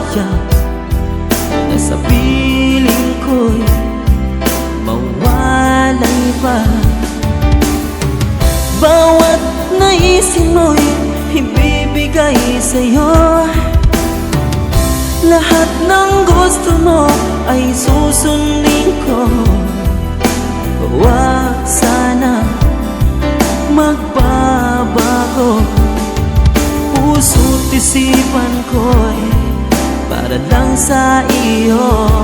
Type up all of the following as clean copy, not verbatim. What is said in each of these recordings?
kaya na sa piling ko'y mawalay pa. Bawat naisin mo'y ibibigay sa'yo. Lahat ng gusto mo ay susundin ko. Huwag sana magbabago. Puso't isipan ko'y para lang sa iyo.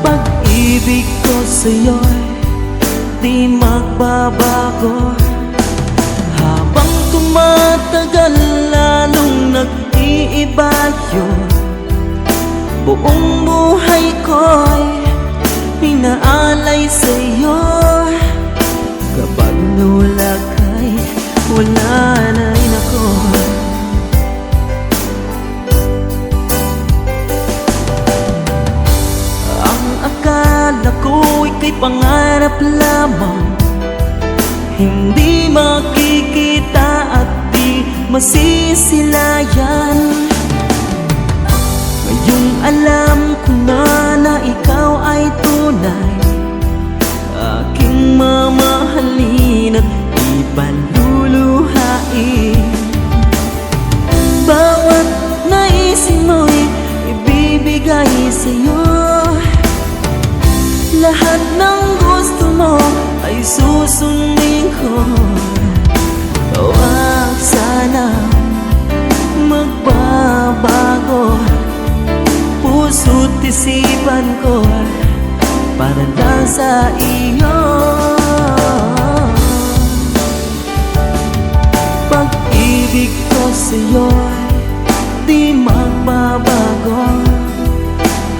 Pag-ibig ko sa'yo'y di magbabago. Habang tumatagal lalong nag-iiba yun. Buong buhay ko'y inaalay sa'yo. Kapag nawala ka'y wala na rin ako. Ang akala ko ika'y pangarap lamang, hindi makikita at di masisilayan. Ngayong alam ko na ikaw ay tunay, aking mamahalin at ipanluluhain. Bawat naisin mo'y ibibigay sa'yo. Lahat ng gusto mo ay susundin ko. Huwag sana magbabago. Puso't isipan ko para lang sa iyo. Pag-ibig ko sa'yo'y di magbabago.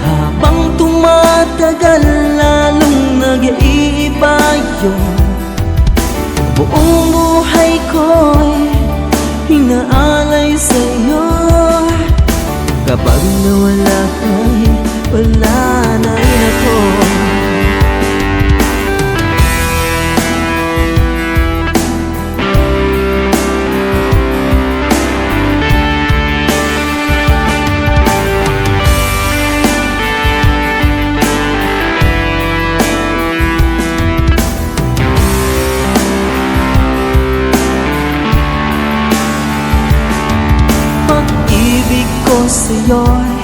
Habang tumatagal lalong nag-iiba yun. Buong buhay ko'y inaalay sa'yo. Kapag nawala ka'y wala na rin ako. Pag-ibig ko sa'yo'y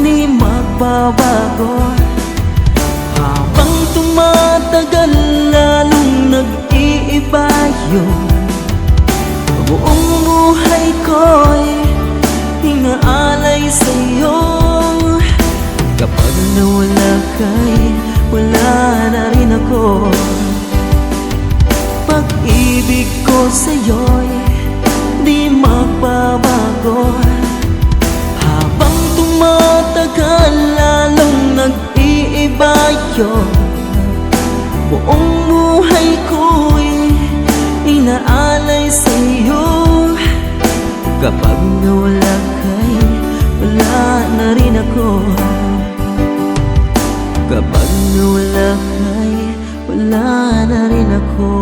di magbabago. Habang tumatagal lalong nag-iiba yun. Buong buhay ko'y inaalay sa'yo. Kapag nawala ka'y wala na rin ako. Pag-ibig ko sa'yo'y di magbabago. Habang tumatagal lalong nag-iiba yun. Buong buhay ko'y inaalay sa'yo. Kapag nawala ka'y wala na rin ako. Kapag nawala ka'y wala na rin ako.